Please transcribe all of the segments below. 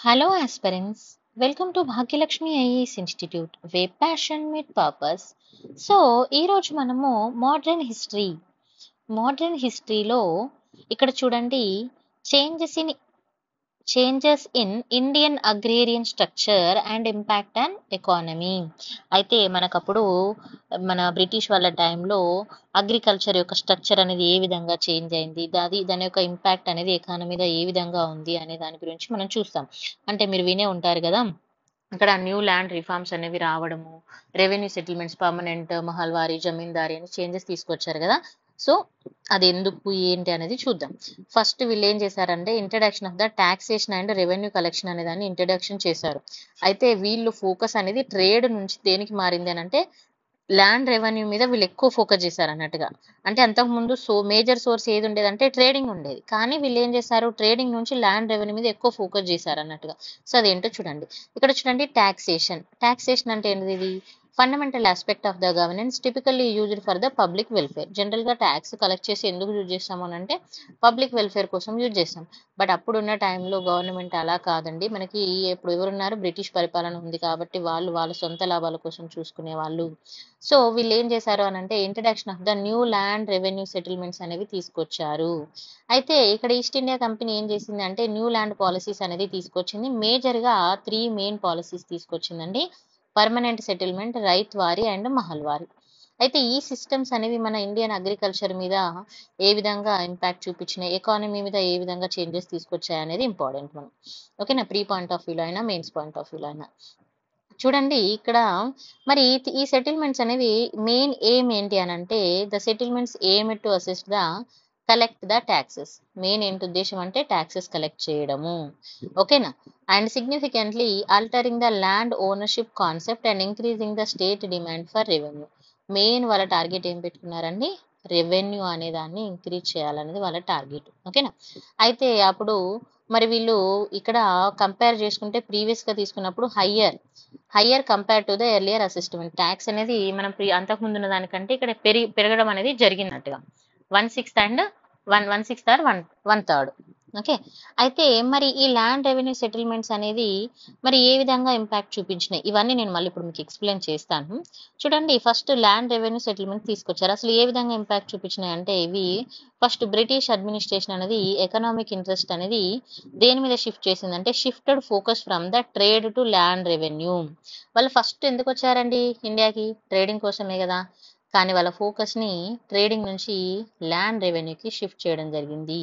Hello, aspirants. Welcome to Bhagyalakshmi IAS Institute, where passion meet purpose. So ఈరోజు మనము modern హిస్టరీలో ఇక్కడ చూడండి changes in Indian agrarian structure and impact and economy. అయితే మనకప్పుడు మన British వాళ్ళ టైంలో అగ్రికల్చర్ యొక్క స్ట్రక్చర్ అనేది ఏ విధంగా చేంజ్ అయింది, దాని యొక్క ఇంపాక్ట్ అనేది ఎకానమీ మీద ఏ విధంగా ఉంది అనే దాని గురించి మనం చూస్తాం. అంటే మీరు వినే ఉంటారు కదా, అక్కడ న్యూ ల్యాండ్ రిఫార్మ్స్ అనేవి రావడము, రెవెన్యూ సెటిల్మెంట్స్, పర్మనెంట్, మహల్వారీ, జమీందారీ అని చేంజెస్ తీసుకొచ్చారు కదా. సో అది ఎందుకు ఏంటి అనేది చూద్దాం. ఫస్ట్ వీళ్ళు ఏం చేశారంటే introduction of the taxation and revenue collection అనే దాన్ని ఇంట్రడక్షన్ చేశారు. అయితే వీళ్ళు ఫోకస్ అనేది ట్రేడ్ నుంచి దేనికి మారింది అని అంటే ల్యాండ్ రెవెన్యూ మీద వీళ్ళు ఎక్కువ ఫోకస్ చేశారు అన్నట్టుగా. అంటే అంతకుముందు మేజర్ సోర్స్ ఏది ఉండేదంటే ట్రేడింగ్ ఉండేది, కానీ వీళ్ళు ఏం చేశారు ట్రేడింగ్ నుంచి ల్యాండ్ రెవెన్యూ మీద ఎక్కువ ఫోకస్ చేశారు అన్నట్టుగా. సో అదేంటో చూడండి. ఇక్కడ చూడండి టాక్సేషన్ అంటే ఏంటిది? ఇది fundamental aspect of the governance typically used for the public welfare. జనరల్గా ట్యాక్స్ కలెక్ట్ చేసి ఎందుకు యూజ్ చేస్తాము అని అంటే పబ్లిక్ వెల్ఫేర్ కోసం యూజ్ చేస్తాం. బట్ అప్పుడున్న టైంలో గవర్నమెంట్ అలా కాదండి. మనకి ఇప్పుడు ఎవరున్నారు, బ్రిటిష్ పరిపాలన ఉంది కాబట్టి వాళ్ళు వాళ్ళ సొంత లాభాల కోసం చూసుకునే వాళ్ళు. సో వీళ్ళు ఏం చేశారు అని అంటే introduction of the new land revenue settlements అనేవి తీసుకొచ్చారు. అయితే ఇక్కడ ఈస్ట్ ఇండియా కంపెనీ ఏం చేసింది అంటే న్యూ ల్యాండ్ పాలసీస్ అనేది తీసుకొచ్చింది. మేజర్గా 3 మెయిన్ పాలసీస్ తీసుకొచ్చిందండి: permanent settlement, ryotwari and Mahalwari. అయితే ఈ సిస్టమ్స్ అనేవి మన ఇండియన్ అగ్రికల్చర్ మీద ఏ విధంగా ఇంపాక్ట్ చూపించినాయి, ఎకానమీ మీద ఏ విధంగా చేంజెస్ తీసుకొచ్చాయి అనేది ఇంపార్టెంట్ మనం. ఓకేనా, ప్రీ పాయింట్ ఆఫ్ వ్యూలో అయినా మెయిన్స్ పాయింట్ ఆఫ్ వ్యూలో అయినా. చూడండి ఇక్కడ మరి ఈ సెటిల్మెంట్స్ అనేవి మెయిన్ ఎయిమ్ ఏంటి అని అంటే the settlements aim to assist the collect the taxes. Main ఏంటి ఉద్దేశం అంటే ట్యాక్సెస్ కలెక్ట్ చేయడము. ఓకేనా, and significantly altering the land ownership concept and increasing the state demand for revenue. Main వాళ్ళ టార్గెట్ ఏం పెట్టుకున్నారండి? రెవెన్యూ అనే దాన్ని ఇంక్రీజ్ చేయాలనేది వాళ్ళ టార్గెట్. ఓకేనా, అయితే అప్పుడు మరి వీళ్ళు ఇక్కడ కంపేర్ చేసుకుంటే ప్రీవియస్గా తీసుకున్నప్పుడు higher compare to the earlier assessment. Tax అనేది మనం అంతకుముందు ఉన్న దానికంటే ఇక్కడ పెరగడం అనేది జరిగినట్టుగా 1/6 అండ్ 1/6 ఆర్ 1/3. ఓకే, అయితే మరి ఈ ల్యాండ్ రెవెన్యూ సెటిల్మెంట్స్ అనేది మరి ఏ విధంగా ఇంపాక్ట్ చూపించినాయి ఇవన్నీ నేను మళ్ళీ ఇప్పుడు మీకు ఎక్స్ప్లెయిన్ చేస్తాను. చూడండి, ఫస్ట్ ల్యాండ్ రెవెన్యూ సెటిల్మెంట్ తీసుకొచ్చారు. అసలు ఏ విధంగా ఇంపాక్ట్ చూపించినాయి అంటే ఇవి ఫస్ట్ బ్రిటిష్ అడ్మినిస్ట్రేషన్ అనేది ఎకనామిక్ ఇంట్రెస్ట్ అనేది దేని మీద షిఫ్ట్ చేసింది అంటే shifted focus from the trade to land revenue. వాళ్ళు ఫస్ట్ ఎందుకు వచ్చారండి ఇండియాకి? ట్రేడింగ్ కోసమే కదా. కానీ వాళ్ళ ఫోకస్ని ట్రేడింగ్ నుంచి ల్యాండ్ రెవెన్యూకి షిఫ్ట్ చేయడం జరిగింది.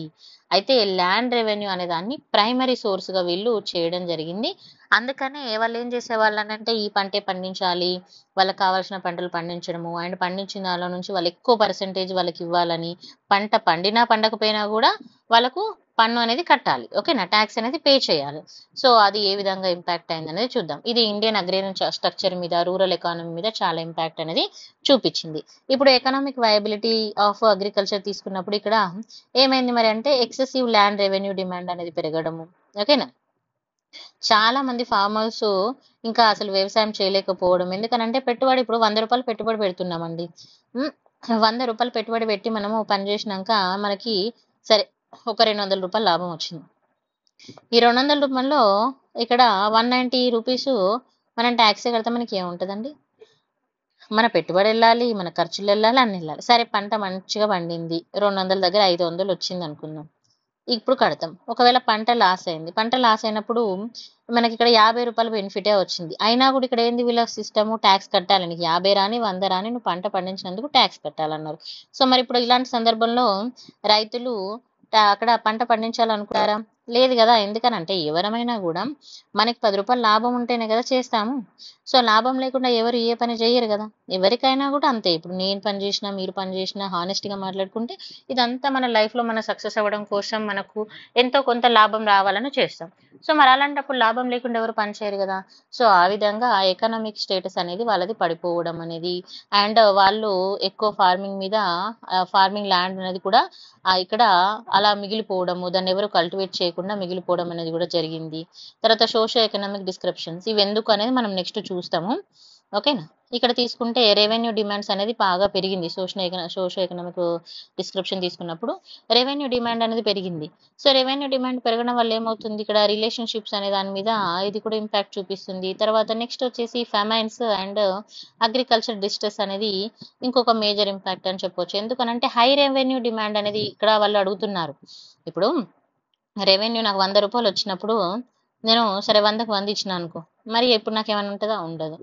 అయితే ల్యాండ్ రెవెన్యూ అనే దాన్ని ప్రైమరీ సోర్స్గా వీళ్ళు చేయడం జరిగింది. అందుకనే వాళ్ళు ఏం చేసేవాళ్ళు అంటే ఈ పంటే పండించాలి, వాళ్ళకి కావాల్సిన పంటలు పండించడము, అండ్ పండించిన దానిలో నుంచి వాళ్ళు ఎక్కువ పర్సెంటేజ్ వాళ్ళకి ఇవ్వాలని, పంట పండినా పండకపోయినా కూడా వాళ్ళకు పన్ను అనేది కట్టాలి. ఓకేనా, ట్యాక్స్ అనేది పే చేయాలి. సో అది ఏ విధంగా ఇంపాక్ట్ అయింది అనేది చూద్దాం. ఇది ఇండియన్ అగ్రేరియన్ స్ట్రక్చర్ మీద, రూరల్ ఎకానమీ మీద చాలా ఇంపాక్ట్ అనేది చూపించింది. ఇప్పుడు ఎకనామిక్ వయబిలిటీ ఆఫ్ అగ్రికల్చర్ తీసుకున్నప్పుడు ఇక్కడ ఏమైంది మరి అంటే ఎక్సెసివ్ ల్యాండ్ రెవెన్యూ డిమాండ్ అనేది పెరగడము. ఓకేనా, చాలా మంది ఫార్మర్స్ ఇంకా అసలు వ్యవసాయం చేయలేకపోవడం. ఎందుకనంటే పెట్టుబడి ఇప్పుడు 100 రూపాయలు పెట్టుబడి పెడుతున్నామండి. 100 రూపాయలు పెట్టుబడి పెట్టి మనము పని చేసినాక మనకి సరే ఒక 200 రూపాయలు లాభం వచ్చింది. ఈ 200 రూపాయల్లో ఇక్కడ 190 రూపీస్ మనం ట్యాక్సే కడితే మనకి ఏముంటుందండి? మన పెట్టుబడి వెళ్ళాలి, మన ఖర్చులు వెళ్ళాలి, అన్ని వెళ్ళాలి. సరే పంట మంచిగా పండింది, 200 దగ్గర 500 వచ్చింది అనుకుందాం, ఇప్పుడు కడతాం. ఒకవేళ పంట లాస్ అయింది, పంట లాస్ అయినప్పుడు మనకి ఇక్కడ 50 రూపాయలు బెనిఫిటే వచ్చింది. అయినా కూడా ఇక్కడ ఏంది వీళ్ళ సిస్టమ్? ట్యాక్స్ కట్టాలి. నీకు 50 రాని 100 రాని నువ్వు పంట పండించినందుకు ట్యాక్స్ కట్టాలన్నారు. సో మరి ఇప్పుడు ఇలాంటి సందర్భంలో రైతులు అక్కడ పంట పండించాలనుకున్నారా? లేదు కదా. ఎందుకనంటే ఎవరమైనా కూడా మనకి 10 రూపాయలు లాభం ఉంటేనే కదా చేస్తాము. సో లాభం లేకుండా ఎవరు ఏ పని చేయరు కదా. ఎవరికైనా కూడా అంతే. ఇప్పుడు నేను పని చేసినా, మీరు పని చేసినా, హానెస్ట్గా మాట్లాడుకుంటే ఇదంతా మన లైఫ్లో మన సక్సెస్ అవ్వడం కోసం మనకు ఎంతో కొంత లాభం రావాలని చేస్తాం. సో మరి అలాంటప్పుడు లాభం లేకుండా ఎవరు పని చేయరు కదా. సో ఆ విధంగా ఆ ఎకనామిక్ స్టేటస్ అనేది వాళ్ళది పడిపోవడం అనేది, అండ్ వాళ్ళు ఎక్కువ ఫార్మింగ్ మీద, ఫార్మింగ్ ల్యాండ్ అనేది కూడా ఇక్కడ అలా మిగిలిపోవడము, దాన్ని ఎవరు కల్టివేట్ చేయకుండా మిగిలిపోవడం అనేది కూడా జరిగింది. తర్వాత సోషో ఎకనామిక్ డిస్క్రిప్షన్స్, ఇవి ఎందుకు అనేది మనం నెక్స్ట్ చూస్తాము. ఓకేనా, ఇక్కడ తీసుకుంటే రెవెన్యూ డిమాండ్స్ అనేది బాగా పెరిగింది. సోషో ఎకనామిక్ డిస్క్రిప్షన్ తీసుకున్నప్పుడు రెవెన్యూ డిమాండ్ అనేది పెరిగింది. సో రెవెన్యూ డిమాండ్ పెరగడం వల్ల ఏమవుతుంది, ఇక్కడ రిలేషన్షిప్స్ అనే దాని మీద ఇది కూడా ఇంపాక్ట్ చూపిస్తుంది. తర్వాత నెక్స్ట్ వచ్చేసి ఫెమైన్స్ అండ్ అగ్రికల్చర్ డిస్ట్రెస్ అనేది ఇంకొక మేజర్ ఇంపాక్ట్ అని చెప్పొచ్చు. ఎందుకనంటే హై రెవెన్యూ డిమాండ్ అనేది ఇక్కడ వాళ్ళు అడుగుతున్నారు. ఇప్పుడు రెవెన్యూ నాకు 100 రూపాయలు వచ్చినప్పుడు నేను సరే 100కి 100 ఇచ్చిన అనుకో, మరి ఇప్పుడు నాకు ఏమైనా ఉంటుందా? ఉండదు.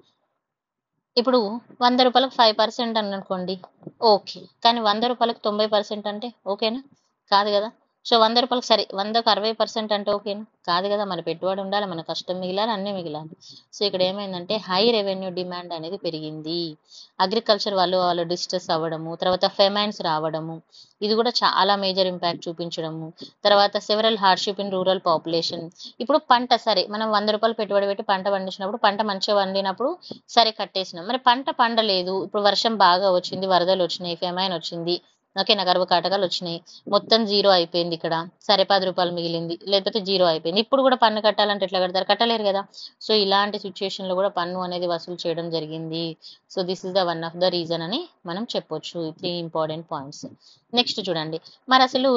ఇప్పుడు 100 రూపాయలకు 5% అని అనుకోండి, ఓకే. కానీ 100 రూపాయలకు 90% అంటే ఓకేనా? కాదు కదా. సో 100 రూపాయలకు సరే 100కు 60% అంటే ఓకేనా? కాదు కదా. మన పెట్టుబడి ఉండాలి, మన కష్టం మిగిలాలి, అన్నీ మిగిలాలి. సో ఇక్కడ ఏమైందంటే హై రెవెన్యూ డిమాండ్ అనేది పెరిగింది. అగ్రికల్చర్ వాళ్ళు డిస్ట్రెస్ అవ్వడము, తర్వాత ఫెమైన్స్ రావడము, ఇది కూడా చాలా మేజర్ ఇంపాక్ట్ చూపించడము. తర్వాత several hardship in rural population. ఇప్పుడు పంట సరే మనం 100 రూపాయలు పెట్టుబడి పెట్టి పంట పండించినప్పుడు పంట మంచిగా పండినప్పుడు సరే కట్టేసినాం. మరి పంట పండలేదు, ఇప్పుడు వర్షం బాగా వచ్చింది, వరదలు వచ్చినాయి, ఫెమైన్ వచ్చింది, ఓకేనా, కరువు కాటకాలు వచ్చినాయి, మొత్తం జీరో అయిపోయింది. ఇక్కడ సరే 10 రూపాయలు మిగిలింది, లేకపోతే జీరో అయిపోయింది. ఇప్పుడు కూడా పన్ను కట్టాలంటే ఎట్లా కడతారు? కట్టలేరు కదా. సో ఇలాంటి సిచ్యుయేషన్ లో కూడా పన్ను అనేది వసూలు చేయడం జరిగింది. So this is the one of the reason అని మనం చెప్పొచ్చు. 3 ఇంపార్టెంట్ పాయింట్స్. నెక్స్ట్ చూడండి, మరి అసలు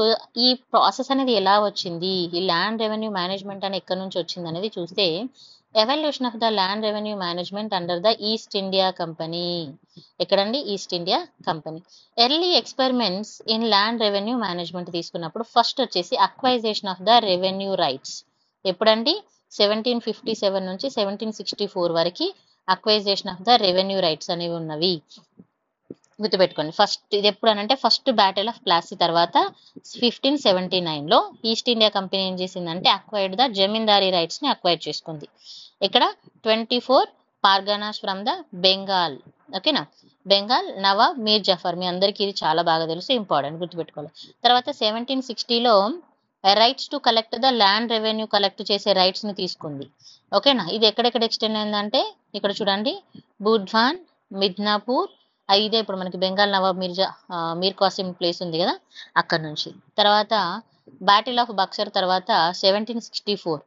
ఈ ప్రాసెస్ అనేది ఎలా వచ్చింది, ఈ ల్యాండ్ రెవెన్యూ మేనేజ్మెంట్ అని ఎక్కడి నుంచి వచ్చింది అనేది చూస్తే, evolution of the land revenue management under the East India Company. ఎక్కడండి? East India Company. Early experiments in land revenue management తీసుకున్నప్పుడు ఫస్ట్ వచ్చేసి acquisition of the revenue rights. ఎప్పుడండి? 1757 నుంచి 1764 వరకు acquisition of the revenue rights అనేవి ఉన్నవి. గుర్తుపెట్టుకోండి. First ఇది ఎప్పుడు అనంటే ఫస్ట్ బ్యాటిల్ ఆఫ్ ప్లాసీ తర్వాత 1579లో ఈస్ట్ ఇండియా కంపెనీ ఏం చేసిందంటే అక్వైర్డ్ ద జమీందారీ రైట్స్ ని అక్వైర్ చేసుకుంది. ఇక్కడ 24 పార్గనాస్ ఫ్రమ్ ద బెంగాల్, ఓకేనా. బెంగాల్ నవాబ్ మీర్ జఫర్, మీ అందరికీ ఇది చాలా బాగా తెలుసు, ఇంపార్టెంట్, గుర్తుపెట్టుకోవాలి. తర్వాత 1760లో rights to collect the land revenue collect చేసే రైట్స్ ని తీసుకుంది, ఓకేనా. ఇది ఎక్కడెక్కడ ఎక్స్టెండ్ అయిందంటే ఇక్కడ చూడండి, బుర్ధాన్, మిద్నాపూర్, ఇదే ఇప్పుడు మనకి బెంగాల్ నవాబ్ మీర్ కాసిం ప్లేస్ ఉంది కదా, అక్కడ నుంచి. తర్వాత బ్యాటిల్ ఆఫ్ బక్సర్ తర్వాత 1764,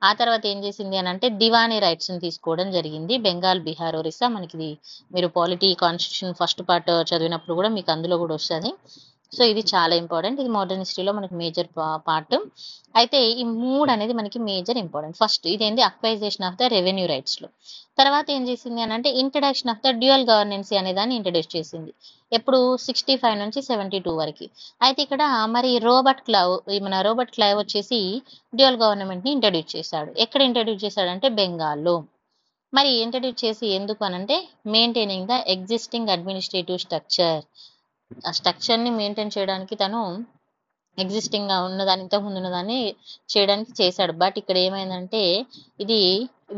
ఆ తర్వాత ఏం చేసింది అని అంటే దివానీ రైట్స్ ని తీసుకోవడం జరిగింది. బెంగాల్, బీహార్, ఒరిస్సా, మనకి ఇది మీరు పాలిటీ కాన్స్టిట్యూషన్ ఫస్ట్ పార్ట్ చదివినప్పుడు కూడా మీకు అందులో కూడా వస్తుంది. సో ఇది చాలా ఇంపార్టెంట్, ఇది మోడర్న్ హిస్టరీలో మనకి మేజర్ పార్ట్. అయితే ఈ 3 అనేది మనకి మేజర్ ఇంపార్టెంట్. ఫస్ట్ ఇదేంటి? Acquisition of the revenue rights లో. తర్వాత ఏం చేసింది అని అంటే ఇంట్రడక్షన్ ఆఫ్ ద డ్యూయల్ గవర్నెన్సీ అనే దాన్ని ఇంట్రడ్యూస్ చేసింది. ఎప్పుడు? 65 నుంచి 72 వరకు. అయితే ఇక్కడ మరి మన రోబర్ట్ క్లైవ్ వచ్చేసి డ్యూయల్ గవర్నమెంట్ ని ఇంట్రడ్యూస్ చేశాడు. ఎక్కడ ఇంట్రడ్యూస్ చేశాడంటే బెంగాల్లో. మరి ఇంట్రడ్యూస్ చేసి ఎందుకు అనంటే maintaining the existing administrative structure. ఆ స్ట్రక్చర్ ని మెయింటైన్ చేయడానికి తను ఎగ్జిస్టింగ్ గా ఉన్నదాన్ని, ఇంతకు ముందు ఉన్నదాన్ని చేయడానికి చేశాడు. బట్ ఇక్కడ ఏమైందంటే ఇది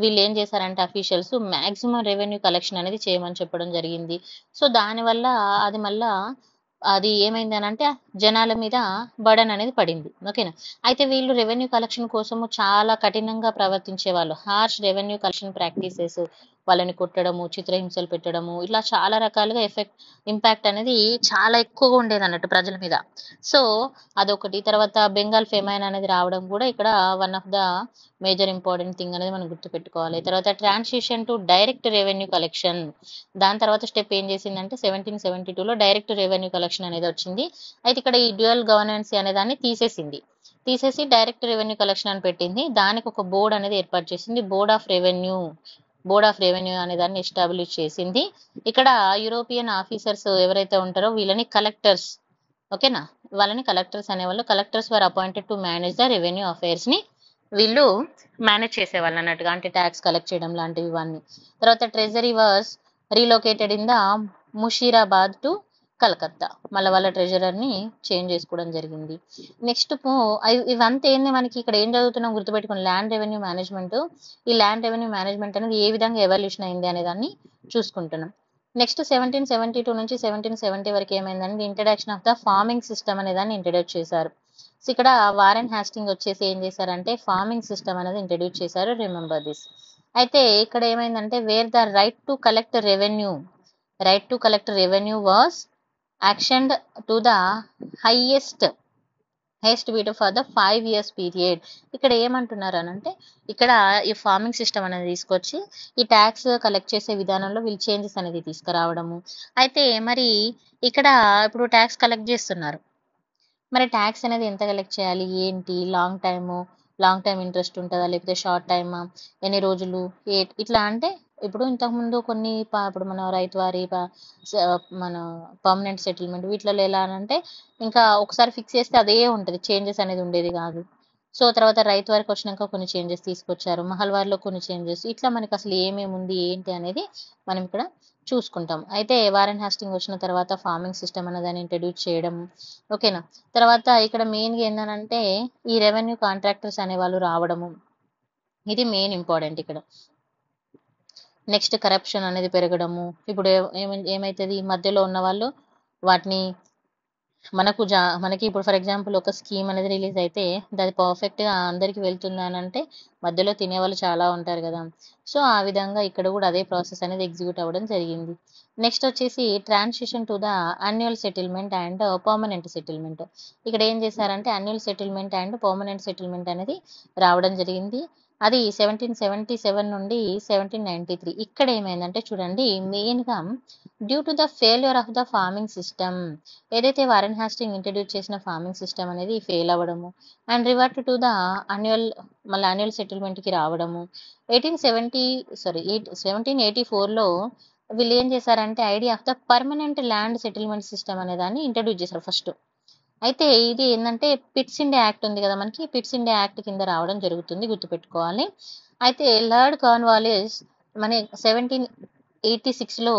వీళ్ళు ఏం చేశారంటే అఫీషియల్స్ మాక్సిమం రెవెన్యూ కలెక్షన్ అనేది చేయమని చెప్పడం జరిగింది. సో దానివల్ల అది ఏమైంది అని అంటే జనాల మీద బర్డన్ అనేది పడింది, ఓకేనా. అయితే వీళ్ళు రెవెన్యూ కలెక్షన్ కోసము చాలా కఠినంగా ప్రవర్తించే వాళ్ళు. హార్ష్ రెవెన్యూ కలెక్షన్ ప్రాక్టీసెస్, వాళ్ళని కొట్టడము, చిత్రహింసలు పెట్టడము, ఇట్లా చాలా రకాలుగా ఇంపాక్ట్ అనేది చాలా ఎక్కువగా ఉండేది అన్నట్టు ప్రజల మీద. సో అదొకటి. తర్వాత బెంగాల్ ఫెమైన్ అనేది రావడం కూడా ఇక్కడ one of the major important thing అనేది మనం గుర్తుపెట్టుకోవాలి. తర్వాత transition to direct revenue collection. దాని తర్వాత స్టెప్ ఏం చేసిందంటే 1772లో డైరెక్ట్ రెవెన్యూ కలెక్షన్ అనేది వచ్చింది. అయితే ఇక్కడ ఈ డ్యూయల్ గవర్నెన్స్ అనే దాన్ని తీసేసి డైరెక్ట్ రెవెన్యూ కలెక్షన్ అని పెట్టింది. దానికి ఒక బోర్డు అనేది ఏర్పాటు చేసింది, బోర్డ్ ఆఫ్ రెవెన్యూ అనే దాన్ని ఎస్టాబ్లిష్ చేసింది. ఇక్కడ యూరోపియన్ ఆఫీసర్స్ ఎవరైతే ఉంటారో వీళ్ళని కలెక్టర్స్, ఓకేనా, వాళ్ళని కలెక్టర్స్ అనేవాళ్ళు. Collectors were appointed to manage the revenue affairs ని వీళ్ళు మేనేజ్ చేసేవాళ్ళు అన్నట్టుగా, అంటే ట్యాక్స్ కలెక్ట్ చేయడం లాంటివి ఇవన్నీ. తర్వాత treasury was relocated in the Musheerabad to Calcutta, మళ్ళీ వాళ్ళ ట్రెజరర్ ని చేంజ్ చేసుకోవడం జరిగింది. నెక్స్ట్ ఇవంతా ఏంది మనకి ఇక్కడ ఏం చదువుతున్నాం గుర్తుపెట్టుకుని, ల్యాండ్ రెవెన్యూ మేనేజ్మెంట్. ఈ ల్యాండ్ రెవెన్యూ మేనేజ్మెంట్ అనేది ఏ విధంగా ఎవల్యూషన్ అయింది అనే దాన్ని చూసుకుంటున్నాం. నెక్స్ట్ 1772 నుంచి 1770 వరకు ఏమైందంటే introduction of the farming system అనే దాన్ని ఇంట్రడ్యూస్ చేశారు. సో ఇక్కడ వారెన్ హాస్టింగ్ వచ్చేసి ఏం చేశారంటే ఫార్మింగ్ సిస్టమ్ అనేది ఇంట్రడ్యూస్ చేశారు, రిమెంబర్ దిస్. అయితే ఇక్కడ ఏమైందంటే where the right to collect revenue was auctioned to the highest has to be for the 5 years period. ఇక్కడ ఏమంటున్నారు అని అంటే ఇక్కడ ఈ ఫార్మింగ్ సిస్టమ్ అనేది తీసుకొచ్చి ఈ ట్యాక్స్ కలెక్ట్ చేసే విధానంలో వీళ్ళు చేంజెస్ అనేది తీసుకురావడము. అయితే మరి ఇక్కడ ఇప్పుడు ట్యాక్స్ కలెక్ట్ చేస్తున్నారు. మరి ట్యాక్స్ అనేది ఎంత కలెక్ట్ చేయాలి? ఏంటి? లాంగ్ టైమ్ ఇంట్రెస్ట్ ఉంటదా? లేకపోతే షార్ట్ టైమా? ఎన్ని రోజులు? ఇట్లా అంటే ఇప్పుడు ఇంతకుముందు కొన్ని ఇప్పుడు మన రైతు వారి మన పర్మనెంట్ సెటిల్మెంట్ వీటిలలో ఎలా అనంటే ఇంకా ఒకసారి ఫిక్స్ చేస్తే అదే ఉంటది. చేంజెస్ అనేది ఉండేది కాదు. సో తర్వాత రైతు వారికి వచ్చినాక కొన్ని చేంజెస్ తీసుకొచ్చారు. మహల్వారిలో కొన్ని చేంజెస్. ఇట్లా మనకి అసలు ఏమేమి ఉంది ఏంటి అనేది మనం ఇక్కడ చూసుకుంటాం. అయితే వారెన్ హాస్టింగ్ వచ్చిన తర్వాత ఫార్మింగ్ సిస్టమ్ అనేదాన్ని ఇంట్రడ్యూస్ చేయడం. ఓకేనా? తర్వాత ఇక్కడ మెయిన్‌గా ఏందనంటే ఈ రెవెన్యూ కాంట్రాక్టర్స్ అనేవాళ్ళు రావడము. ఇది మెయిన్ ఇంపార్టెంట్ ఇక్కడ. నెక్స్ట్ కరప్షన్ అనేది పెరగడము. ఇప్పుడు ఏమైతది మధ్యలో ఉన్నవాళ్ళు వాటిని మనకి ఇప్పుడు ఫర్ ఎగ్జాంపుల్ ఒక స్కీమ్ అనేది రిలీజ్ అయితే అది పర్ఫెక్ట్‌గా అందరికి వెళ్తుందా అనంటే మధ్యలో తినేవాళ్ళు చాలా ఉంటారు గదా! సో, ఆ విధంగా ఇక్కడ గూడా అదే ప్రాసెస్ అనేది ఎగ్జిక్యూట్ అవ్వడం జరిగింది. నెక్స్ట్ వచ్చేసి transition to the annual settlement and permanent settlement. ఇక్కడ ఏం చేశారంటే annual settlement and permanent settlement అనేది రావడం జరిగింది. అది 1777 నుండి 1793. ఇక్కడ ఏమైందంటే చూడండి మెయిన్‌గా due to the failure of the farming system ఏదైతే వారెన్ హాస్టింగ్ ఇంట్రడ్యూస్ చేసిన ఫార్మింగ్ సిస్టమ్ అనేది ఫెయిల్ అవ్వడము and revert to the annual సెటిల్మెంట్‌కి రావడము. 1784లో వీళ్ళు ఏం చేశారంటే idea of the permanent land settlement system అనే దాన్ని ఇంట్రడ్యూస్ చేశారు ఫస్ట్. అయితే ఇది ఏందంటే పిట్స్ ఇండియా యాక్ట్ ఉంది కదా మనకి పిట్స్ ఇండియా యాక్ట్ కింద రావడం జరుగుతుంది గుర్తుపెట్టుకోవాలి. అయితే లార్డ్ కార్న్వాలిస్ మన 1786లో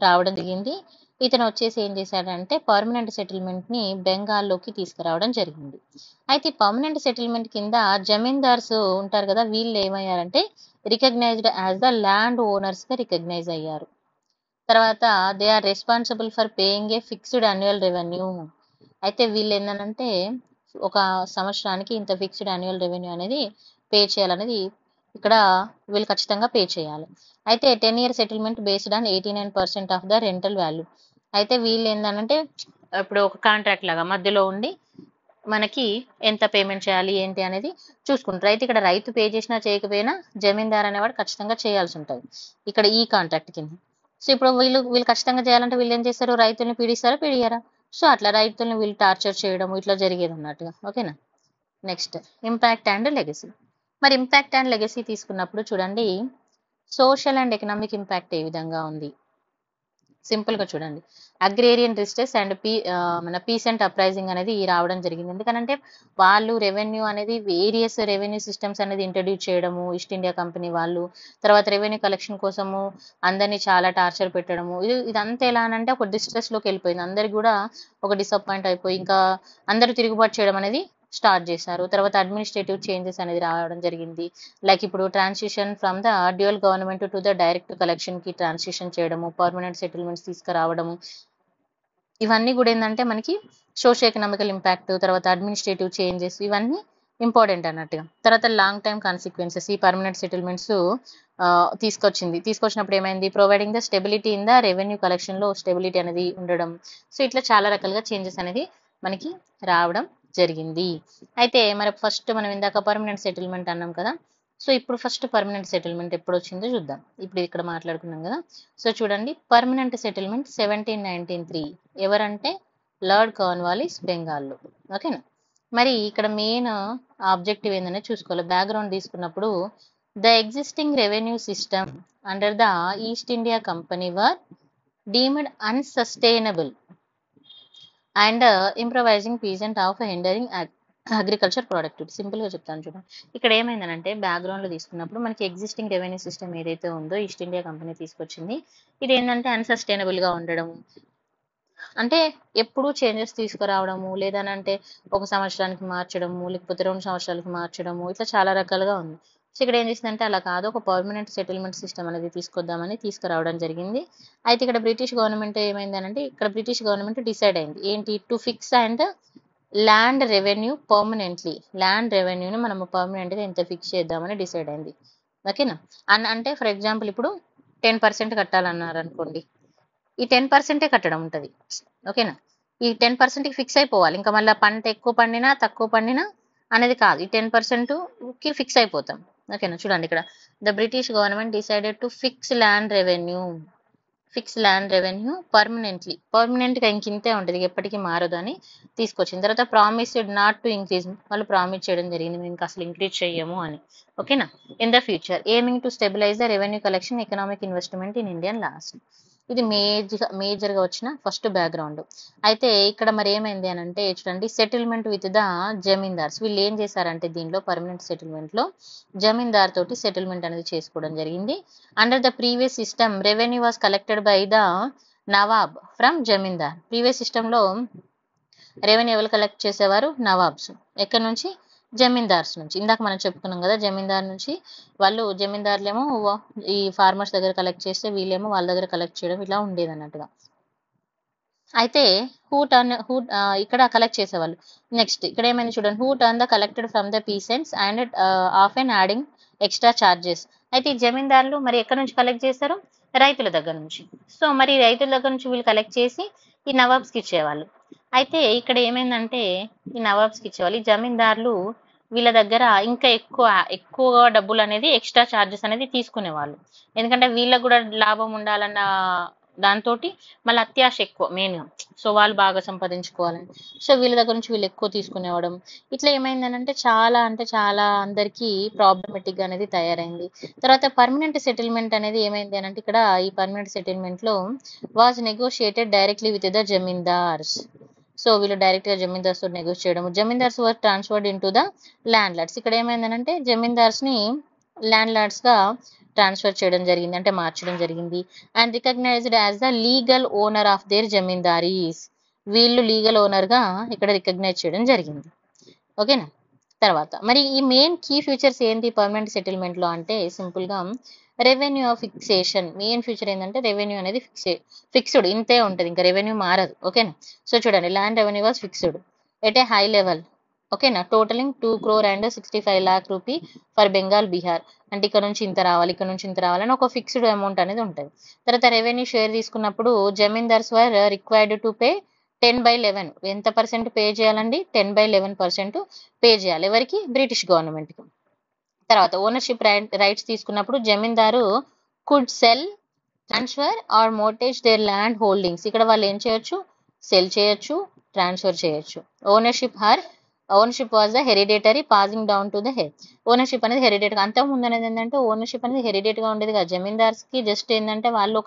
రావడం జరిగింది. ఇతను వచ్చేసి ఏం చేశాడంటే పర్మనెంట్ సెటిల్మెంట్‌ని బెంగాల్‌లోకి తీసుకురావడం జరిగింది. అయితే పర్మనెంట్ సెటిల్మెంట్ కింద జమీందార్స్ ఉంటారు కదా వీళ్ళు ఏమయ్యారంటే రికగ్నైజ్డ్ యాజ్ ద ల్యాండ్ ఓనర్స్‌గా రికగ్నైజ్ అయ్యారు. తర్వాత they are responsible for paying a fixed annual revenue. అయితే వీళ్ళు ఏందనంటే ఒక సంవత్సరానికి ఇంత ఫిక్స్డ్ యాన్యువల్ రెవెన్యూ అనేది పే చేయాలనేది ఇక్కడ వీళ్ళు ఖచ్చితంగా పే చేయాలి. అయితే 10 year settlement based on 89% of the rental value. అయితే వీళ్ళు ఏందనంటే ఇప్పుడు ఒక కాంట్రాక్ట్ లాగా మధ్యలో ఉండి మనకి ఎంత పేమెంట్ చేయాలి ఏంటి అనేది చూసుకుంటారు. అయితే ఇక్కడ రైతు పే చేసినా చేయకపోయినా జమీందార్ అనేవాడు ఖచ్చితంగా చేయాల్సి ఉంటుంది ఇక్కడ ఈ కాంట్రాక్ట్ కింద. సో ఇప్పుడు వీళ్ళు ఖచ్చితంగా చేయాలంటే వీళ్ళు ఏం చేస్తారు రైతుల్ని పీడిస్తారా పీడియరా? సో అట్లా రైతుల్ని వీళ్ళు టార్చర్ చేయడం ఇట్లా జరిగేది అన్నట్టుగా. ఓకేనా? Next impact and legacy. మరి ఇంపాక్ట్ అండ్ లెగసీ తీసుకున్నప్పుడు చూడండి సోషల్ అండ్ ఎకనామిక్ ఇంపాక్ట్ ఏ విధంగా ఉంది. సింపుల్‌గా చూడండి. అగ్రేరియన్ డిస్ట్రెస్ అండ్ మన పీసెంట్ అప్రైజింగ్ అనేది రావడం జరిగింది. ఎందుకనంటే వాళ్ళు రెవెన్యూ అనేది వేరియస్ రెవెన్యూ సిస్టమ్స్ అనేది ఇంట్రడ్యూస్ చేయడము ఈస్ట్ ఇండియా కంపెనీ వాళ్ళు. తర్వాత రెవెన్యూ కలెక్షన్ కోసము అందరిని చాలా టార్చర్ పెట్టడము. ఇదంతా ఎలా అనంటే ఒక డిస్ట్రెస్‌లోకి వెళ్ళిపోయింది. అందరికి గూడా ఒక డిసప్పాయింట్ అయిపోయి ఇంకా అందరూ తిరుగుబాటు చేయడం అనేది స్టార్ట్ చేశారు. తర్వాత అడ్మినిస్ట్రేటివ్ చేంజెస్ అనేది రావడం జరిగింది. లైక్ ఇప్పుడు transition from the dual government to the direct కలెక్షన్‌కి ట్రాన్సిషన్ చేయడము, పర్మనెంట్ సెటిల్మెంట్స్ తీసుకురావడము. ఇవన్నీ కూడా ఏందంటే మనకి సోషియో ఎకనామికల్ ఇంపాక్ట్ తర్వాత అడ్మినిస్ట్రేటివ్ చేంజెస్ ఇవన్నీ ఇంపార్టెంట్ అన్నట్టుగా. తర్వాత లాంగ్ టైమ్ కాన్సిక్వెన్సెస్ ఈ పర్మనెంట్ సెటిల్మెంట్స్ తీసుకొచ్చినప్పుడు ఏమైంది providing the stability in the revenue కలెక్షన్‌లో స్టెబిలిటీ అనేది ఉండడం. సో ఇట్లా చాలా రకాలుగా చేంజెస్ అనేది మనకి రావడం జరిగింది. అయితే మరి ఫస్ట్ మనం ఇందాక పర్మనెంట్ సెటిల్మెంట్ అన్నాం కదా! సో ఇప్పుడు ఫస్ట్ పర్మనెంట్ సెటిల్మెంట్ ఎప్పుడొచ్చిందో చూద్దాం. ఇప్పుడు ఇక్కడ మాట్లాడుకున్నాం కదా! సో చూడండి పర్మనెంట్ సెటిల్మెంట్ 1793 ఎవరంటే లార్డ్ కార్న్వాలిస్ బెంగాల్‌లో. ఓకేనా? మరి ఇక్కడ మెయిన్ ఆబ్జెక్టివ్ ఏందనేది చూసుకోవాలి. బ్యాక్‌గ్రౌండ్ తీసుకున్నప్పుడు the existing revenue system under the East India company were deemed unsustainable and improvising peasant of hindering agriculture productivity. సింపుల్‌గా చెప్తాను చూడండి. ఇక్కడ ఏమైందనంటే బ్యాక్‌గ్రౌండ్‌లో తీసుకున్నప్పుడు మనకి ఎగ్జిస్టింగ్ రెవెన్యూ సిస్టమ్ ఏదైతే ఉందో ఈస్ట్ ఇండియా కంపెనీ తీసుకొచ్చింది. ఇదేంటంటే అన్‌సస్టైనబుల్‌గా ఉండడము. అంటే ఎప్పుడూ చేంజెస్ తీసుకురావడము, లేదనంటే ఒక సంవత్సరానికి మార్చడము, లేకపోతే 2 సంవత్సరాలకి మార్చడము ఇట్లా చాలా రకాలుగా ఉంది. సో ఇక్కడ ఏం చేసిందంటే అలా కాదు ఒక పర్మనెంట్ సెటిల్మెంట్ సిస్టమ్ అనేది తీసుకొద్దామని తీసుకురావడం జరిగింది. అయితే ఇక్కడ బ్రిటిష్ గవర్నమెంట్ ఏమైందనంటే ఇక్కడ బ్రిటిష్ గవర్నమెంట్ డిసైడ్ అయింది. ఏంటి to fix and land revenue permanently. Land రెవెన్యూని మనము పర్మనెంట్‌గా ఇంత ఫిక్స్ చేద్దామని డిసైడ్ అయింది. ఓకేనా? అంటే ఫర్ ఎగ్జాంపుల్ ఇప్పుడు 10% కట్టాలన్నారనుకోండి. ఈ 10% కట్టడం ఉంటది. ఓకేనా? ఈ 10%కి ఫిక్స్ అయిపోవాలి. ఇంకా మళ్ళీ పంట ఎక్కువ పండినా తక్కువ పండినా అనేది కాదు. ఈ 10%కి ఫిక్స్ అయిపోతాం. ఓకేనా, చూడండి ఇక్కడ the British government decided to fix land revenue పర్మనెంట్గా ఇంతే ఉంటుంది, ఎప్పటికీ మారదు అని తీసుకొచ్చిన తర్వాత ప్రామిస్డ్ నాట్ టు ఇంక్రీజ్, వాళ్ళు ప్రామిస్ చేయడం జరిగింది మేము ఇంకా అసలు ఇంక్రీజ్ చేయము అని. ఓకేనా, in the future aiming to stabilise the revenue collection economic investment in Indian last. ఇది మేజర్గా వచ్చిన ఫస్ట్ బ్యాక్గ్రౌండ్. అయితే ఇక్కడ మరి ఏమైంది అని అంటే చూడండి, సెటిల్మెంట్ విత్ ద జమీందార్స్. వీళ్ళు ఏం చేశారంటే దీనిలో పర్మనెంట్ సెటిల్మెంట్లో జమీందార్ తోటి సెటిల్మెంట్ అనేది చేసుకోవడం జరిగింది. Under the previous system revenue was collected by the Nawab from Zamindar. Previous సిస్టంలో రెవెన్యూ ఎవరు కలెక్ట్ చేసేవారు? నవాబ్స్. ఎక్కడి నుంచి? జమీందార్స్ నుంచి. ఇందాక మనం చెప్పుకున్నాం కదా, జమీందార్ నుంచి జమీందారులేమో ఈ ఫార్మర్స్ దగ్గర కలెక్ట్ చేస్తే వీళ్ళేమో వాళ్ళ దగ్గర కలెక్ట్ చేయడం ఇట్లా ఉండేది అన్నట్టుగా. అయితే ఇక్కడ కలెక్ట్ చేసేవాళ్ళు. నెక్స్ట్ ఇక్కడ ఏమైంది చూడండి, who turn the collected from the peasants and often adding extra charges. అయితే ఈ జమీందారులు మరి ఎక్కడి నుంచి కలెక్ట్ చేస్తారు? రైతుల దగ్గర నుంచి. సో మరి రైతుల దగ్గర నుంచి వీళ్ళు కలెక్ట్ చేసి ఈ నవాబ్స్కి ఇచ్చేవాళ్ళు. అయితే ఇక్కడ ఏమైందంటే ఈ నవాబ్స్కి ఇచ్చేవాళ్ళు, ఈ జమీందారులు వీళ్ళ దగ్గర ఇంకా ఎక్కువ డబ్బులు అనేది ఎక్స్ట్రా చార్జెస్ అనేది తీసుకునేవాళ్ళు. ఎందుకంటే వీళ్ళకు కూడా లాభం ఉండాలన్న దాంతో మళ్ళీ అత్యాశ ఎక్కువ మెయిన్గా. సో వాళ్ళు బాగా సంపాదించుకోవాలని, సో వీళ్ళ దగ్గర నుంచి వీళ్ళు ఎక్కువ తీసుకునేవడం. ఇట్లా ఏమైందనంటే చాలా అందరికీ ప్రాబ్లమెటిక్గా అనేది తయారైంది. తర్వాత పర్మనెంట్ సెటిల్మెంట్ అనేది ఏమైంది అనంటే ఇక్కడ ఈ పర్మనెంట్ సెటిల్మెంట్లో was negotiated directly with the zamindars. So వీళ్ళు డైరెక్ట్గా జమీందార్స్ తో నెగోషియేట్ చేయడం. Zamindars were transferred into the landlords. ఇక్కడ ఏమైందనంటే జమీందార్స్ని ల్యాండ్ లార్డ్స్గా ట్రాన్స్ఫర్ చేయడం జరిగింది, అంటే మార్చడం జరిగింది. And recognized as the legal owner of their zamindaris. వీళ్ళు లీగల్ ఓనర్గా ఇక్కడ రికగ్నైజ్ చేయడం జరిగింది. ఓకేనా. తర్వాత మరి ఈ మెయిన్ కీ ఫీచర్స్ ఏంటి పర్మనెంట్ సెటిల్మెంట్లో అంటే సింపుల్గా రెవెన్యూ ఫిక్సేషన్. మెయిన్ ఫీచర్ ఏంటంటే రెవెన్యూ అనేది ఫిక్స్డ్ ఇంతే ఉంటుంది, ఇంకా రెవెన్యూ మారదు. ఓకేనా. సో చూడండి, land revenue was fixed at a high level. ఓకేనా, totaling 2 crore and 65 lakh rupee for Bengal, Bihar. అంటే ఇక్కడ నుంచి ఇంత రావాలి, ఇక్కడ నుంచి ఇంత రావాలని ఒక ఫిక్స్డ్ అమౌంట్ అనేది ఉంటుంది. తర్వాత రెవెన్యూ షేర్ తీసుకున్నప్పుడు zamindars were required to pay 10/11. ఎంత పర్సెంట్ పే చేయాలండి? 10/11% పే చేయాలి. ఎవరికి? బ్రిటిష్ గవర్నమెంట్కి. తర్వాత ఓనర్షిప్ రైట్స్ తీసుకున్నప్పుడు zamindar could sell, transfer or mortgage their land holdings. ఇక్కడ వాళ్ళు ఏం చేయొచ్చు? సెల్ చేయొచ్చు, ట్రాన్స్ఫర్ చేయొచ్చు. Ownership was the hereditary passing down to the head. Ownership అనేది హెరిడేట్గా, అంతకుముందు అనేది ఏంటంటే ఓనర్షిప్ అనేది హెరిడేట్గా ఉండేది కదా. జమీందార్స్కి జస్ట్ ఏంటంటే వాళ్ళు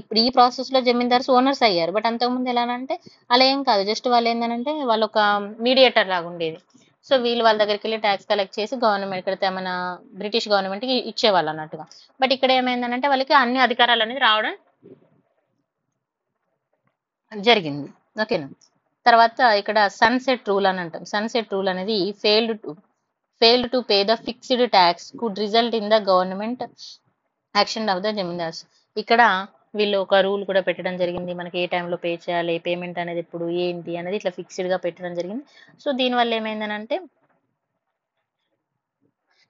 ఇప్పుడు ఈ ప్రాసెస్లో జమీందార్స్ ఓనర్స్ అయ్యారు. బట్ అంతకుముందు ఎలా అంటే అలా ఏం కాదు, జస్ట్ వాళ్ళు ఏంటంటే వాళ్ళు ఒక మీడియేటర్ లాగా ఉండేది. సో వీళ్ళు వాళ్ళ దగ్గరికి వెళ్ళి ట్యాక్స్ కలెక్ట్ చేసి గవర్నమెంట్ ఇక్కడ మన బ్రిటిష్ గవర్నమెంట్కి ఇచ్చేవాళ్ళు అన్నట్టుగా. బట్ ఇక్కడ ఏమైందనంటే వాళ్ళకి అన్ని అధికారాలు అనేది రావడం జరిగింది. ఓకేనా. తర్వాత ఇక్కడ సన్సెట్ రూల్ అని అంటాం. సన్సెట్ రూల్ అనేది failed to pay the fixed tax could result in the government action of the zamindars. ఇక్కడ వీళ్ళు ఒక రూల్ కూడా పెట్టడం జరిగింది, మనకి ఏ టైంలో పే చేయాలి, పేమెంట్ అనేది ఎప్పుడు ఏంటి అనేది ఇట్లా ఫిక్స్డ్గా పెట్టడం జరిగింది. సో దీనివల్ల ఏమైందనంటే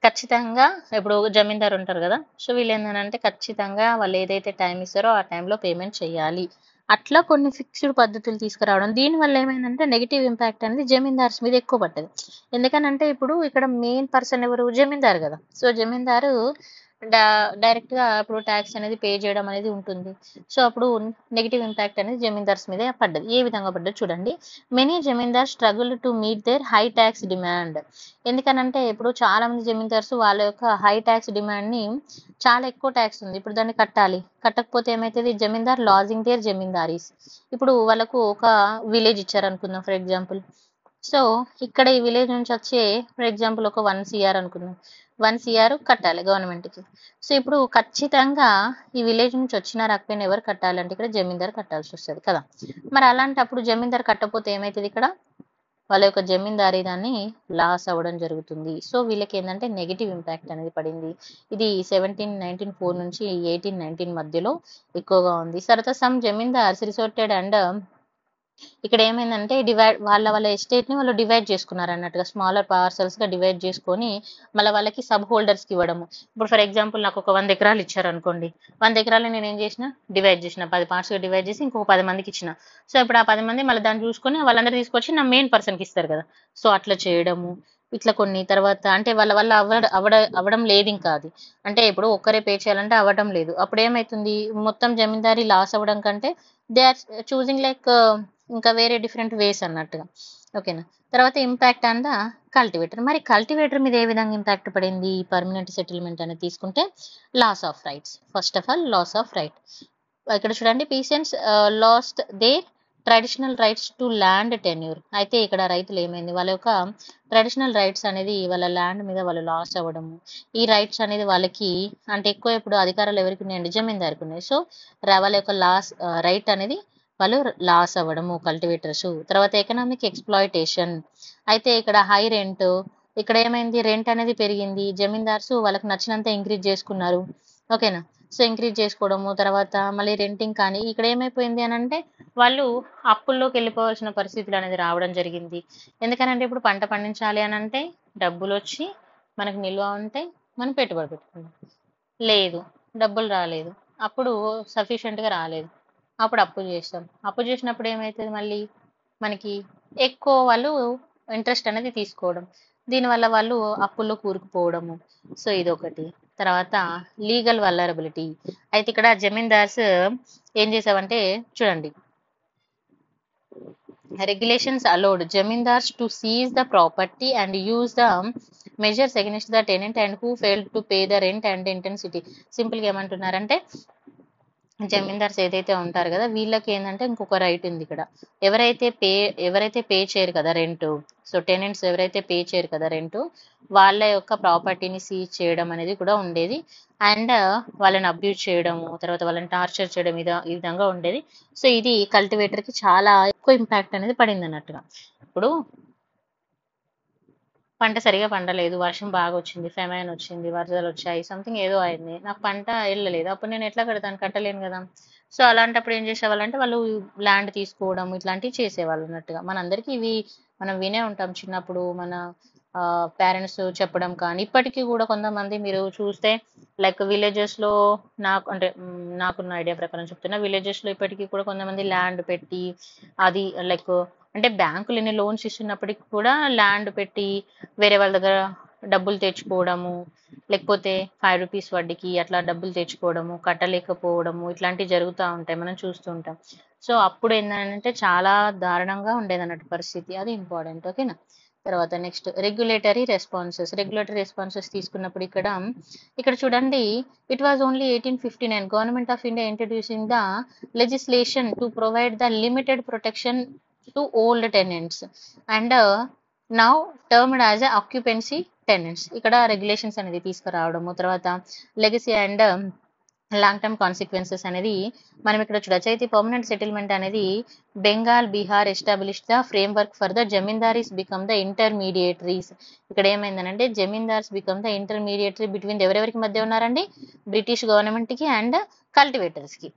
ఖచ్చితంగా ఇప్పుడు జమీందారు ఉంటారు కదా, సో వీళ్ళు ఏంటంటే ఖచ్చితంగా వాళ్ళు ఏదైతే టైం ఇస్తారో ఆ టైంలో పేమెంట్ చేయాలి. అట్లా కొన్ని ఫిక్స్డ్ పద్ధతులు తీసుకురావడం. దీనివల్ల ఏమైందంటే నెగిటివ్ ఇంపాక్ట్ అనేది జమీందార్స్ మీద ఎక్కువ పడ్డది. ఎందుకనంటే ఇప్పుడు ఇక్కడ మెయిన్ పర్సన్ ఎవరు? జమీందారు కదా. సో జమీందారు డైరెక్ట్గా ఇప్పుడు ట్యాక్స్ అనేది పే చేయడం అనేది ఉంటుంది. సో అప్పుడు నెగిటివ్ ఇంపాక్ట్ అనేది జమీందార్స్ మీద పడ్డది. ఏ విధంగా పడ్డది చూడండి. Many zamindar struggle to meet their high tax demand. ఎందుకనంటే ఇప్పుడు చాలా మంది జమీందార్స్ వాళ్ళ యొక్క హై ట్యాక్స్ డిమాండ్ని, చాలా ఎక్కువ ట్యాక్స్ ఉంది ఇప్పుడు దాన్ని కట్టాలి, కట్టకపోతే ఏమవుతుంది? జమీందార్ లాజింగ్ దేర్ జమీందారీస్. ఇప్పుడు వాళ్ళకు ఒక విలేజ్ ఇచ్చారనుకుందాం ఫర్ ఎగ్జాంపుల్. సో ఇక్కడ ఈ విలేజ్ నుంచి వచ్చే ఫర్ ఎగ్జాంపుల్ ఒక 1 CR అనుకుందాం, 1 CR కట్టాలి గవర్నమెంట్కి. సో ఇప్పుడు ఖచ్చితంగా ఈ విలేజ్ నుంచి వచ్చినా రాకపోయినా ఎవరు కట్టాలంటే ఇక్కడ జమీందారు కట్టాల్సి వస్తుంది కదా. మరి అలాంటప్పుడు జమీందారు కట్టకపోతే ఏమవుతుంది? ఇక్కడ వాళ్ళ యొక్క జమీందారీ దాన్ని లాస్ అవ్వడం జరుగుతుంది. సో వీళ్ళకి ఏంటంటే నెగిటివ్ ఇంపాక్ట్ అనేది పడింది. ఇది 1794 నుంచి 1819 మధ్యలో ఎక్కువగా ఉంది. తర్వాత సమ్ జమీందార్స్ రిసోర్టెడ్ అండ్ ఇక్కడ ఏమైందంటే వాళ్ళ ఎస్టేట్‌ని వాళ్ళు డివైడ్ చేసుకున్నారన్నట్టుగా. స్మాలర్ పార్సెల్స్‌గా డివైడ్ చేసుకొని, మళ్ళా వాళ్ళకి సబ్ హోల్డర్స్‌కి ఇవ్వడము. ఇప్పుడు ఫర్ ఎగ్జాంపుల్ నాకొక 100 ఎకరాలు ఇచ్చారనుకోండి. 100 ఎకరాలని నేనేం చేసిన, డివైడ్ చేసిన. 10 పార్ట్స్‌గా డివైడ్ చేసి ఇంకొక 10 మందికిచ్చిన. సో, ఇప్పుడు ఆ 10 మంది మళ్ళీ దాన్ని చూసుకొని వాళ్ళందరూ తీసుకొచ్చి నా మెయిన్ పర్సన్‌కి ఇస్తారు కదా! సో, అట్లా చేయడము. ఇట్లా కొన్ని తర్వాత అంటే వాళ్ళ వల్ల అవ్వడం లేదింకా అది. అంటే ఇప్పుడు ఒక్కరే పే చేయాలంటే అవ్వడం లేదు. అప్పుడేమైతుంది, మొత్తం జమీందారీ లాస్ అవ్వడం కంటే దే ఆర్ చూజింగ్ లైక్ ఇంకా వేరే డిఫరెంట్ వేస్ అన్నట్టుగా. ఓకేనా. తర్వాత ఇంపాక్ట్ ఆన్ ద కల్టివేటర్. మరి కల్టివేటర్ మీద ఏ విధంగా ఇంపాక్ట్ పడింది ఈ పర్మనెంట్ సెటిల్మెంట్ అనేది తీసుకుంటే? Loss of rights. First of all loss of right. ఇక్కడ చూడండి, peasants lost their traditional rights to land tenure. అయితే ఇక్కడ రైతులు ఏమైంది, వాళ్ళ యొక్క ట్రెడిషనల్ రైట్స్ అనేది వాళ్ళ ల్యాండ్ మీద వాళ్ళు లాస్ అవ్వడము. ఈ రైట్స్ అనేది వాళ్ళకి అంటే ఎక్కువ ఇప్పుడు అధికారాలు ఎవరికి ఉన్నాయండి, జమీందారికి ఉన్నాయి. సో వాళ్ళ యొక్క రైట్ అనేది వాళ్ళు లాస్ అవ్వడము కల్టివేటర్స్. తర్వాత ఎకనామిక్ ఎక్స్‌ప్లాయిటేషన్. అయితే ఇక్కడ హై రెంట్. ఇక్కడ ఏమైంది, రెంట్ అనేది పెరిగింది. జమీందార్స్ వాళ్ళకి నచ్చినంత ఇంక్రీజ్ చేసుకున్నారు. ఓకేనా. సో ఇంక్రీజ్ చేసుకోవడము, తర్వాత మళ్ళీ రెంటింగ్ కానీ ఇక్కడ ఏమైపోయింది అని అంటే వాళ్ళు అప్పుల్లోకి వెళ్ళిపోవాల్సిన పరిస్థితులు అనేది రావడం జరిగింది. ఎందుకనంటే ఇప్పుడు పంట పండించాలి అని అంటే డబ్బులు వచ్చి మనకు నిల్వ ఉంటే మనం పెట్టుబడి పెట్టుకుంటాం. లేదు, డబ్బులు రాలేదు, అప్పుడు సఫిషియెంట్గా రాలేదు, అప్పుడు అప్పు చేస్తాం. అప్పు చేసినప్పుడు ఏమవుతుంది, మళ్ళీ మనకి ఎక్కువ వాళ్ళు ఇంట్రెస్ట్ అనేది తీసుకోవడం. దీనివల్ల వాళ్ళు అప్పుల్లో కూరుకుపోవడము. సో ఇదొకటి. తర్వాత లీగల్ వల్నరబిలిటీ. అయితే ఇక్కడ జమీందార్స్ ఏం చేసావంటే చూడండి, regulations allowed jamindars to seize the property and use the measures against the tenant and who failed to pay the rent and intensity. సింపుల్గా ఏమంటున్నారంటే జమీందార్స్ ఏదైతే ఉంటారు కదా, వీళ్ళకి ఏంటంటే ఇంకొక రైట్ ఉంది ఇక్కడ. ఎవరైతే పే చేయరు కదా రెంట్, సో టెనెంట్స్ ఎవరైతే పే చేయరు కదా రెంట్, వాళ్ళ యొక్క ప్రాపర్టీని సీజ్ చేయడం అనేది కూడా ఉండేది. అండ్ వాళ్ళని అబ్యూజ్ చేయడము, తర్వాత వాళ్ళని టార్చర్ చేయడం ఈ విధంగా ఉండేది. సో ఇది కల్టివేటర్కి చాలా ఎక్కువ ఇంపాక్ట్ అనేది పడింది అన్నట్టుగా. ఇప్పుడు పంట సరిగా పండలేదు, వర్షం బాగా వచ్చింది, ఫెమైన్ వచ్చింది, వరదలు వచ్చాయి, సంథింగ్ ఏదో అయింది, నాకు పంట వెళ్ళలేదు, అప్పుడు నేను ఎట్లా కడతాను, కట్టలేను కదా. సో అలాంటప్పుడు ఏం చేసేవాళ్ళంటే వాళ్ళు ల్యాండ్ తీసుకోవడం ఇట్లాంటివి చేసేవాళ్ళు అన్నట్టుగా. మనందరికీ ఇవి మనం వినే ఉంటాం చిన్నప్పుడు, మన పేరెంట్స్ చెప్పడం కానీ. ఇప్పటికీ కూడా కొంతమంది మీరు చూస్తే లైక్ విలేజెస్లో, నాకున్న ఐడియా ప్రకారం చెప్తున్నా, విలేజెస్లో ఇప్పటికీ కూడా కొంతమంది ల్యాండ్ పెట్టి అది లైక్ అంటే బ్యాంకులు ఎన్ని లోన్స్ ఇస్తున్నప్పటికీ కూడా ల్యాండ్ పెట్టి వేరే వాళ్ళ దగ్గర డబ్బులు తెచ్చుకోవడము, లేకపోతే ₹5 వడ్డీకి అట్లా డబ్బులు తెచ్చుకోవడము, కట్టలేకపోవడము, ఇట్లాంటివి జరుగుతూ ఉంటాయి, మనం చూస్తూ ఉంటాం. సో అప్పుడు ఏంటంటే చాలా దారుణంగా ఉండేది అన్నట్టు పరిస్థితి. అది ఇంపార్టెంట్. ఓకేనా. తర్వాత నెక్స్ట్ రెగ్యులేటరీ రెస్పాన్సెస్ తీసుకున్నప్పుడు ఇక్కడ చూడండి, it was only 1859 government of India introducing the legislation to provide the limited protection to old tenants and now termed as occupancy tenants. ఇక్కడ రెగ్యులేషన్స్ అనేది తీసుకురావడము, తర్వాత legacy and long term consequences అనేది మనం ఇక్కడ చూడొచ్చు. అయితే పర్మనెంట్ సెటిల్మెంట్ అనేది Bengal, Bihar establish the framework for the zamindaris become the intermediaries. ఇక్కడ ఏమైందనంటే zamindars become the intermediary between ఎవరెవరికి మధ్య ఉన్నారండి, బ్రిటిష్ గవర్నమెంట్కి అండ్ కల్టివేటర్స్కి.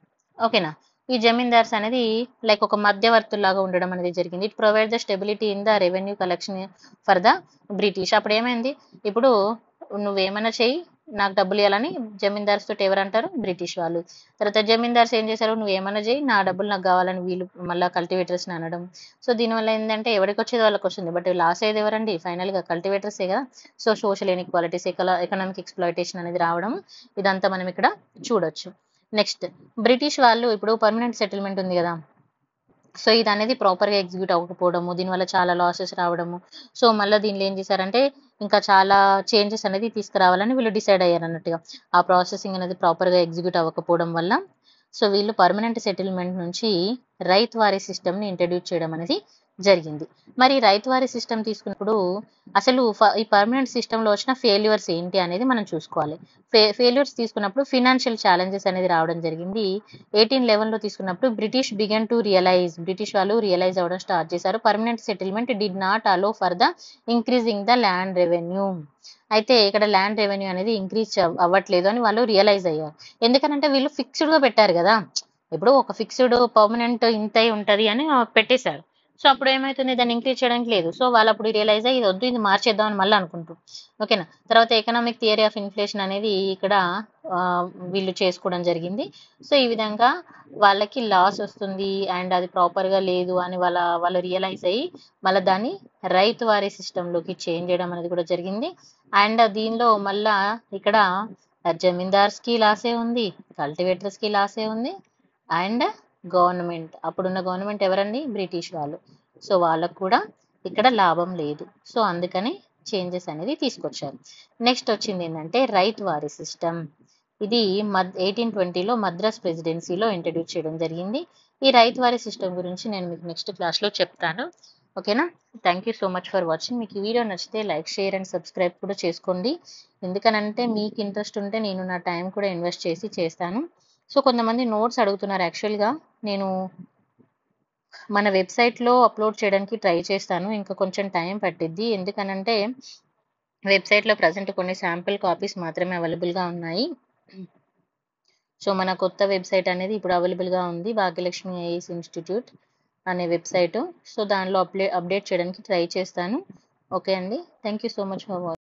ఓకేనా. ఈ జమీందార్స్ అనేది లైక్ ఒక మధ్యవర్తుల్లాగా ఉండడం అనేది జరిగింది. It provide the stability in the revenue collection for the British. అప్పుడు ఏమైంది, ఇప్పుడు నువ్వేమైనా చెయ్యి, నాకు డబ్బులు ఇవ్వాలని జమీందార్స్ తోటి ఎవరు అంటారు, బ్రిటిష్ వాళ్ళు. తర్వాత జమీందార్స్ ఏం చేశారు, నువ్వేమన్నా చేయి, నా డబ్బులు నాకు కావాలని వీళ్ళు మళ్ళీ కల్టివేటర్స్ని అనడం. సో దీనివల్ల ఏంటంటే ఎవరికి వచ్చేది వాళ్ళకి వస్తుంది, బట్ లాస్ అయ్యేది ఎవరండి, ఫైనల్గా కల్టివేటర్సే కదా. So social inequalities, economic exploitation అనేది రావడం, ఇదంతా మనం ఇక్కడ చూడొచ్చు. నెక్స్ట్ బ్రిటిష్ వాళ్ళు ఇప్పుడు పర్మనెంట్ సెటిల్మెంట్ ఉంది కదా, సో ఇది అనేది ప్రాపర్గా ఎగ్జిక్యూట్ అవ్వకపోవడము, దీనివల్ల చాలా లాసెస్ రావడము. సో మళ్ళీ దీనిలో ఏం చేశారంటే ఇంకా చాలా చేంజెస్ అనేది తీసుకురావాలని వీళ్ళు డిసైడ్ అయ్యారు అన్నట్టుగా. ఆ ప్రాసెసింగ్ అనేది ప్రాపర్గా ఎగ్జిక్యూట్ అవ్వకపోవడం వల్ల సో వీళ్ళు పర్మనెంట్ సెటిల్మెంట్ నుంచి రైతువారీ సిస్టమ్ని ఇంట్రడ్యూస్ చేయడం అనేది జరిగింది. మరి రైతువారీ సిస్టమ్ తీసుకున్నప్పుడు అసలు ఈ పర్మనెంట్ సిస్టంలో వచ్చిన ఫెయిల్యూర్స్ ఏంటి అనేది మనం చూసుకోవాలి. ఫెయిల్యూర్స్ తీసుకున్నప్పుడు ఫినాన్షియల్ ఛాలెంజెస్ అనేది రావడం జరిగింది. 1811లో తీసుకున్నప్పుడు బ్రిటిష్ వాళ్ళు రియలైజ్ అవ్వడం స్టార్ట్ చేశారు. Permanent settlement did not allow for the increasing the land revenue. అయితే ఇక్కడ ల్యాండ్ రెవెన్యూ అనేది ఇంక్రీజ్ అవ్వట్లేదు అని వాళ్ళు రియలైజ్ అయ్యారు. ఎందుకనంటే వీళ్ళు ఫిక్స్డ్గా పెట్టారు కదా, ఇప్పుడు ఒక ఫిక్స్డ్ పర్మనెంట్ ఇంతే ఉంటది అని పెట్టేశారు. సో అప్పుడు ఏమైతుంది, దాన్ని ఇంక్రీజ్ చేయడానికి లేదు. సో వాళ్ళు అప్పుడు రియలైజ్ అయ్యి ఇది వద్దు, ఇది మార్చేద్దాం అని మళ్ళీ అనుకుంటారు. ఓకేనా. తర్వాత ఎకనామిక్ థియరీ ఆఫ్ ఇన్ఫ్లేషన్ అనేది ఇక్కడ వీళ్ళు చేసుకోవడం జరిగింది. సో ఈ విధంగా వాళ్ళకి లాస్ వస్తుంది అండ్ అది ప్రాపర్గా లేదు అని వాళ్ళు రియలైజ్ అయ్యి మళ్ళీ దాన్ని రైతు వారీ సిస్టంలోకి చేంజ్ చేయడం అనేది కూడా జరిగింది. అండ్ దీనిలో మళ్ళా ఇక్కడ జమీందార్స్కి లాసే ఉంది, కల్టివేటర్స్కి లాసే ఉంది అండ్ గవర్నమెంట్, అప్పుడున్న గవర్నమెంట్ ఎవరండి, బ్రిటిష్ వాళ్ళు. సో వాళ్ళకు కూడా ఇక్కడ లాభం లేదు. సో అందుకని చేంజెస్ అనేది తీసుకొచ్చారు. నెక్స్ట్ వచ్చింది ఏంటంటే రైతు వారీ సిస్టమ్. ఇది 1820లో మద్రాస్ ప్రెసిడెన్సీలో ఇంట్రడ్యూస్ చేయడం జరిగింది. ఈ రైతు వారీ సిస్టమ్ గురించి నేను మీకు నెక్స్ట్ క్లాస్లో చెప్తాను. ఓకేనా. Thank you so much for watching. మీకు ఈ వీడియో నచ్చితే లైక్, షేర్ అండ్ సబ్స్క్రైబ్ కూడా చేసుకోండి. ఎందుకనంటే మీకు ఇంట్రెస్ట్ ఉంటే నేను నా టైం కూడా ఇన్వెస్ట్ చేసి చేస్తాను. సో కొంతమంది నోట్స్ అడుగుతున్నారు. యాక్చువల్గా నేను మన వెబ్సైట్లో అప్లోడ్ చేయడానికి ట్రై చేస్తాను, ఇంకా కొంచెం టైం పట్టిద్ది. ఎందుకనంటే వెబ్సైట్లో ప్రజెంట్ కొన్ని శాంపిల్ కాపీస్ మాత్రమే అవైలబుల్గా ఉన్నాయి. సో మన కొత్త వెబ్సైట్ అనేది ఇప్పుడు అవైలబుల్గా ఉంది, భాగ్యలక్ష్మి ఐఏఎస్ ఇన్స్టిట్యూట్ అనే వెబ్సైటు. సో దానిలో అప్డేట్ చేయడానికి ట్రై చేస్తాను. ఓకే అండి. Thank you so much for watching.